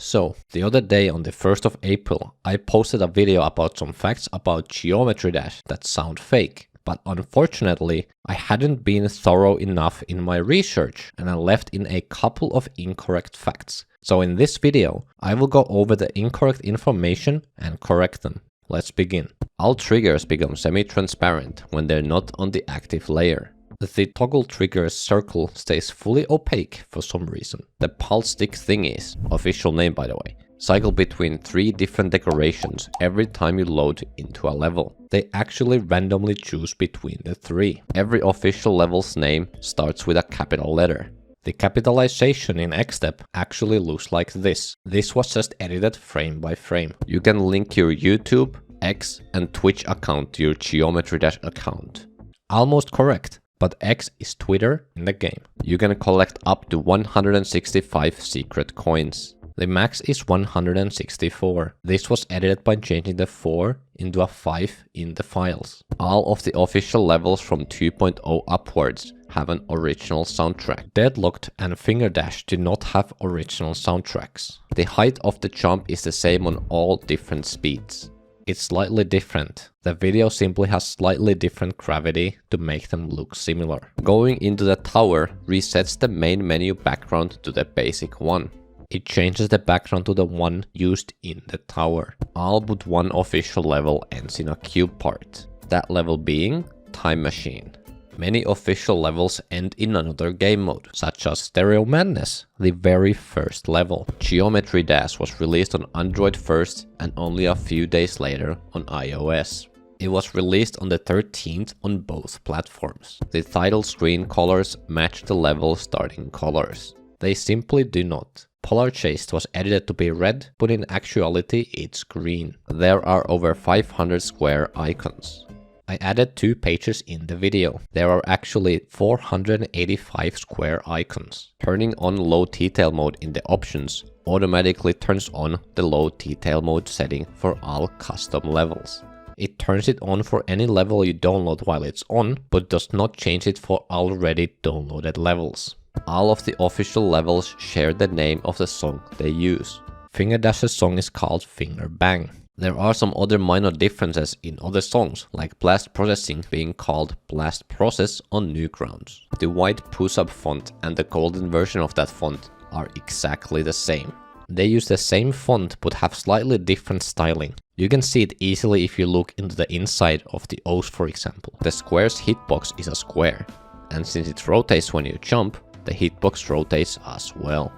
So, the other day on the 1st of April, I posted a video about some facts about Geometry Dash that sound fake. But unfortunately, I hadn't been thorough enough in my research and I left in a couple of incorrect facts. So in this video, I will go over the incorrect information and correct them. Let's begin. All triggers become semi-transparent when they're not on the active layer. The toggle trigger's circle stays fully opaque for some reason. The pulse stick thingies, official name by the way, cycle between 3 different decorations every time you load into a level. They actually randomly choose between the 3. Every official level's name starts with a capital letter. The capitalization in Xstep actually looks like this. This was just edited frame by frame. You can link your YouTube, X and Twitch account to your Geometry Dash account. Almost correct. But X is Twitter in the game. You can collect up to 165 secret coins. The max is 164. This was edited by changing the 4 into a 5 in the files. All of the official levels from 2.0 upwards have an original soundtrack. Deadlocked and Finger Dash do not have original soundtracks. The height of the jump is the same on all different speeds. It's slightly different. The video simply has slightly different gravity to make them look similar. Going into the tower resets the main menu background to the basic one. It changes the background to the one used in the tower. All but one official level ends in a cube part. That level being Time Machine. Many official levels end in another game mode, such as Stereo Madness, the very first level. Geometry Dash was released on Android first and only a few days later on iOS. It was released on the 13th on both platforms. The title screen colors match the level starting colors. They simply do not. Polar Chase was edited to be red, but in actuality it's green. There are over 500 square icons. I added 2 pages in the video. There are actually 485 square icons. Turning on low detail mode in the options automatically turns on the low detail mode setting for all custom levels. It turns it on for any level you download while it's on, but does not change it for already downloaded levels. All of the official levels share the name of the song they use. Finger Dash's song is called Finger Bang. There are some other minor differences in other songs, like Blast Processing being called Blast Process on Newgrounds. The white push-up font and the golden version of that font are exactly the same. They use the same font but have slightly different styling. You can see it easily if you look into the inside of the O's, for example. The square's hitbox is a square, and since it rotates when you jump, the hitbox rotates as well.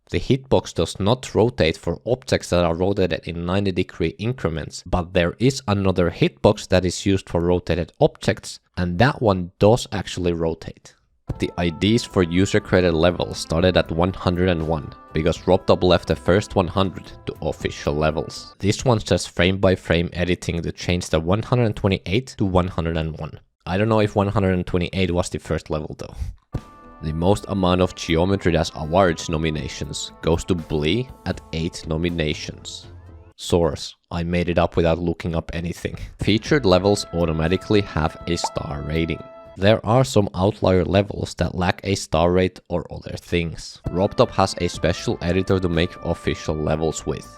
The hitbox does not rotate for objects that are rotated in 90-degree increments, but there is another hitbox that is used for rotated objects, and that one does actually rotate. The IDs for user-created levels started at 101, because RobTop left the first 100 to official levels. This one's just frame-by-frame editing to change the 128 to 101. I don't know if 128 was the first level though. The most amount of Geometry Dash Awards nominations goes to Blee at 8 nominations. Source: I made it up without looking up anything. Featured levels automatically have a star rating. There are some outlier levels that lack a star rate or other things. RobTop has a special editor to make official levels with.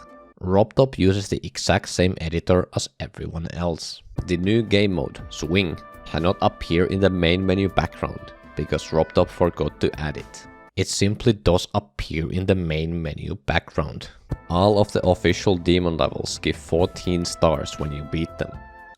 RobTop uses the exact same editor as everyone else. The new game mode, Swing, cannot appear in the main menu background, because RobTop forgot to add it. It simply does appear in the main menu background. All of the official demon levels give 14 stars when you beat them.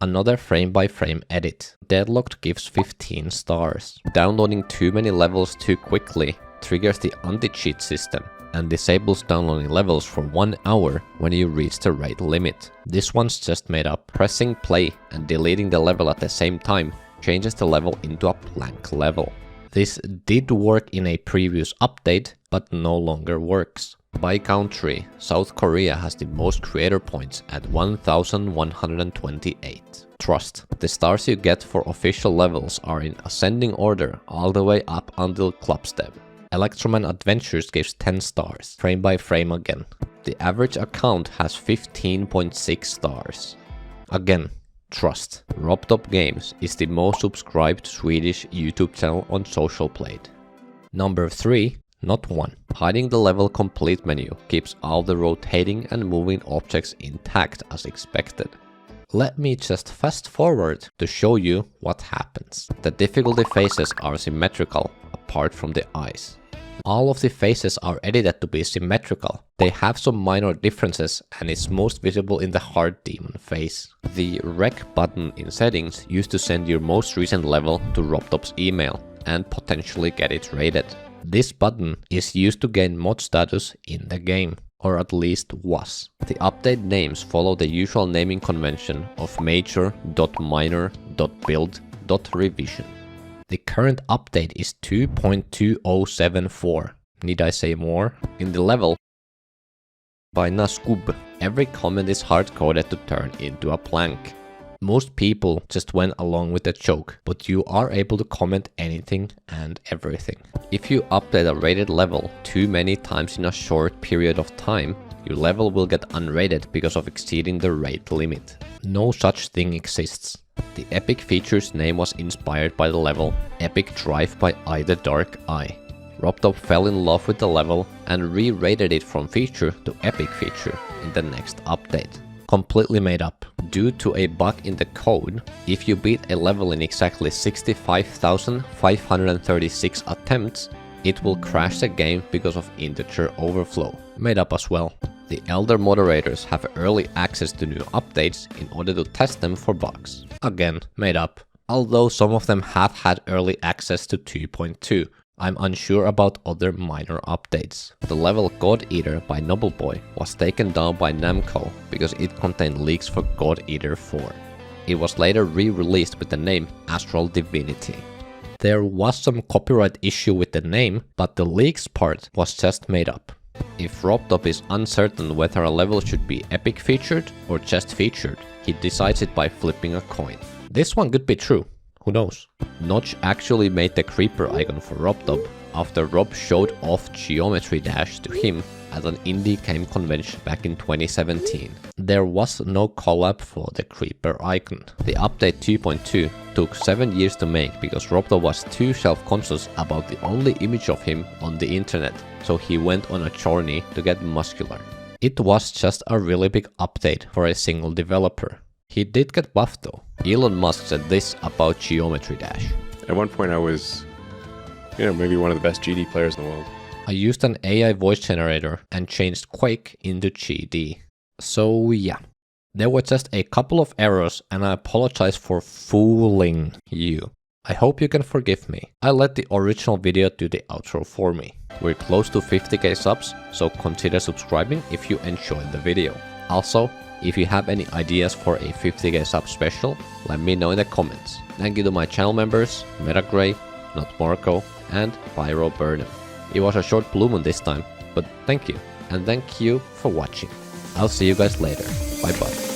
Another frame-by-frame edit. Deadlocked gives 15 stars. Downloading too many levels too quickly triggers the anti-cheat system and disables downloading levels for 1 hour when you reach the rate limit. This one's just made up. Pressing play and deleting the level at the same time changes the level into a blank level. This did work in a previous update, but no longer works. By country, South Korea has the most creator points at 1128. Trust: the stars you get for official levels are in ascending order all the way up until Clubstep. Electroman Adventures gives 10 stars, frame by frame again. The average account has 15.6 stars. Again, trust. RobTop Games is the most subscribed Swedish YouTube channel on Social Plate. Number 3. Not one. Hiding the level complete menu keeps all the rotating and moving objects intact as expected. Let me just fast forward to show you what happens. The difficulty phases are symmetrical apart from the eyes. All of the faces are edited to be symmetrical. They have some minor differences and is most visible in the Hard Demon face. The Rec button in settings used to send your most recent level to RobTop's email and potentially get it rated. This button is used to gain mod status in the game, or at least was. The update names follow the usual naming convention of major.minor.build.revision. The current update is 2.2074. Need I say more? In the level by Naskub, every comment is hard-coded to turn into a plank. Most people just went along with the joke, but you are able to comment anything and everything. If you update a rated level too many times in a short period of time, your level will get unrated because of exceeding the rate limit. No such thing exists. The epic feature's name was inspired by the level Epic Drive by Eye the Dark Eye. RobTop fell in love with the level and re-rated it from feature to epic feature in the next update. Completely made up. Due to a bug in the code, if you beat a level in exactly 65,536 attempts, it will crash the game because of integer overflow. Made up as well. The Elder moderators have early access to new updates in order to test them for bugs. Again, made up. Although some of them have had early access to 2.2. I'm unsure about other minor updates. The level God Eater by Nobleboy was taken down by Namco because it contained leaks for God Eater 4. It was later re-released with the name Astral Divinity. There was some copyright issue with the name, but the leaks part was just made up. If RobTop is uncertain whether a level should be epic featured or just featured, he decides it by flipping a coin. This one could be true. Who knows? Notch actually made the creeper icon for RobTop after Rob showed off Geometry Dash to him at an indie game convention back in 2017. There was no collab for the creeper icon. The update 2.2 took 7 years to make because RobTop was too self-conscious about the only image of him on the internet, so he went on a journey to get muscular. It was just a really big update for a single developer. He did get buffed though. Elon Musk said this about Geometry Dash. At one point I was, maybe one of the best GD players in the world. I used an AI voice generator and changed Quake into GD. So yeah, there were just a couple of errors and I apologize for fooling you. I hope you can forgive me. I let the original video do the outro for me. We're close to 50k subs, so consider subscribing if you enjoyed the video. Also, if you have any ideas for a 50k sub special, let me know in the comments. Thank you to my channel members, Metagray, Not Marco, and Pyro Burnham. It was a short blue moon this time, but thank you. And thank you for watching. I'll see you guys later. Bye bye.